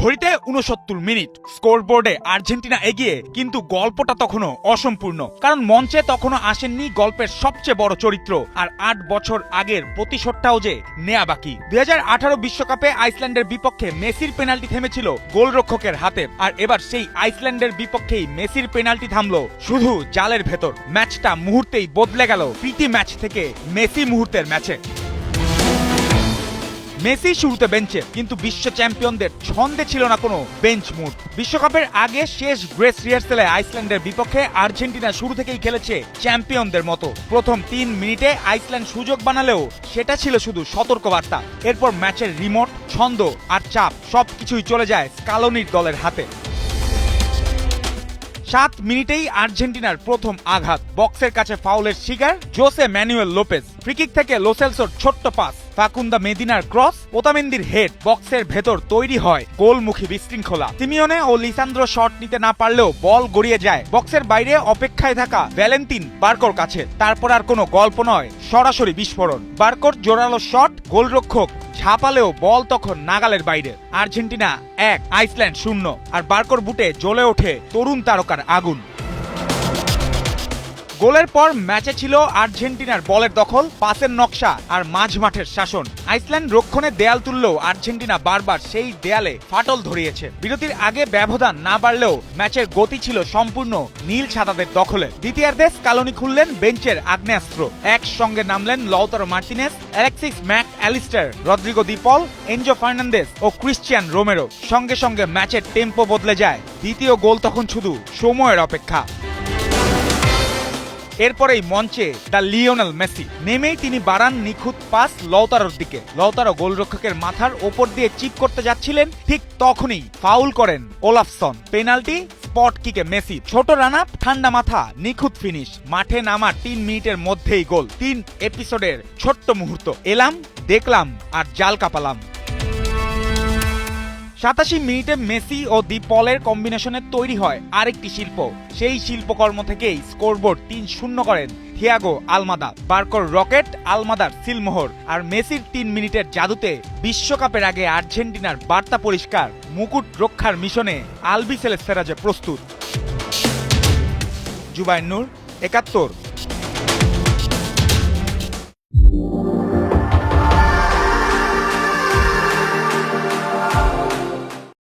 ঘড়িতে ৬৯ minute, স্কোরবোর্ডে Argentina এগিয়ে, কিন্তু গল্পটা তখনও অসম্পূর্ণ। কারণ মঞ্চে তখনও আসেননি গল্পের সবচেয়ে বড় চরিত্র, আর ৮ বছর আগের প্রতিশোধটাও যে নেয়া বাকি। ২০১৮ বিশ্বকাপে আইসল্যান্ডের বিপক্ষে মেসির পেনাল্টি থেমেছিল গোলরক্ষকের হাতে, আর এবার সেই আইসল্যান্ডের বিপক্ষেই মেসির পেনাল্টি থামলো শুধু জালের ভেতর। ম্যাচটা মুহূর্তেই বদলে গেল প্রীতি ম্যাচ থেকে মেসি মুহূর্তের ম্যাচে। মেসি শুরুতে বেঞ্চে, কিন্তু বিশ্ব চ্যাম্পিয়নদের ছন্দে ছিল না কোনো বেঞ্চ মুড। বিশ্বকাপের আগে শেষ গ্রেস রিহার্সেলে আইসল্যান্ডের বিপক্ষে আর্জেন্টিনা শুরু থেকেই খেলেছে চ্যাম্পিয়নদের মতো। প্রথম ৩ মিনিটে আইসল্যান্ড সুযোগ বানালেও সেটা ছিল শুধু সতর্কবার্তা। এরপর ম্যাচের রিমোট, ছন্দ আর চাপ সবকিছুই চলে যায় স্কালোনির দলের হাতে। ৭ মিনিটেই আর্জেন্টিনার প্রথম আঘাত, বক্সের কাছে ফাউলের শিকার জোসে ম্যানুয়েল লোপেজ। ফ্রিকিক থেকে লোসেলসোর ছোট্ট পাস, ফাকুন্দা মেদিনার ক্রস, ওতামেন্দির হেড, বক্সের ভেতর তৈরি হয় গোলমুখী বিশৃঙ্খলা। সিমিওনে ও লিসান্দ্রো শট নিতে না পারলেও বল গড়িয়ে যায় বক্সের বাইরে অপেক্ষায় থাকা ভ্যালেন্তিন বার্কোর কাছে। তারপর আর কোনো গল্প নয়, সরাসরি বিস্ফোরণ। বার্কোর জোরালো শট, গোলরক্ষক ঝাঁপালেও বল তখন নাগালের বাইরে। আর্জেন্টিনা ১, আইসল্যান্ড ০, আর বার্কোর বুটে জ্বলে ওঠে তরুণ তারকার আগুন। গোলের পর ম্যাচে ছিল আর্জেন্টিনার বলের দখল, পাসের নকশা আর মাঝ মাঠের শাসন। আইসল্যান্ড রক্ষণে দেয়াল তুললেও আর্জেন্টিনা বারবার সেই দেয়ালে ফাটল ধরিয়েছে। বিরতির আগে ব্যবধান না বাড়লেও ম্যাচের গতি ছিল সম্পূর্ণ নীল ছাতাদের দখলে। দ্বিতীয়ার্ধে স্কালোনি খুললেন বেঞ্চের আগ্নেয়াস্ত্র। একসঙ্গে নামলেন Lautaro Martinez, Alexis Mac Allister, Rodrigo de Paul, Enzo Fernandez ও ক্রিশ্চিয়ান রোমেরো। সঙ্গে সঙ্গে ম্যাচের টেম্পো বদলে যায়। দ্বিতীয় গোল তখন শুধু সময়ের অপেক্ষা। এরপরেই মঞ্চে দ্য লিওনেল মেসি। নেমেই তিনি বাড়ান নিখুঁত পাস লাউতারোর দিকে। লাউতারো গোলরক্ষকের মাথার ওপর দিয়ে চিপ করতে যাচ্ছিলেন, ঠিক তখনই ফাউল করেন ওলাফসন। পেনাল্টি, স্পট কিকে মেসি। ছোট রান আপ, ঠান্ডা মাথা, নিখুঁত ফিনিশ। মাঠে নামার ৩ মিনিটের মধ্যেই গোল। ৩ এপিসোডের ছোট্ট মুহূর্ত। এলাম, দেখলাম আর জাল কাপালাম। ৮৭ মিনিটে মেসি ও দি পলের কম্বিনেশনে তৈরি হয় আরেকটি শিল্প। সেই শিল্পকর্ম থেকেই স্কোরবোর্ড ৩-০ করেন থিয়াগো আলমাদা। বার্কোর রকেট, আলমাদার সিলমোহর, আর মেসির ৩ মিনিটের জাদুতে বিশ্বকাপের আগে আর্জেন্টিনার বার্তা পরিষ্কার: মুকুট রক্ষার মিশনে আলবিসেলেস্তেরা যে প্রস্তুত। জুবায়ের নূর, ৭১।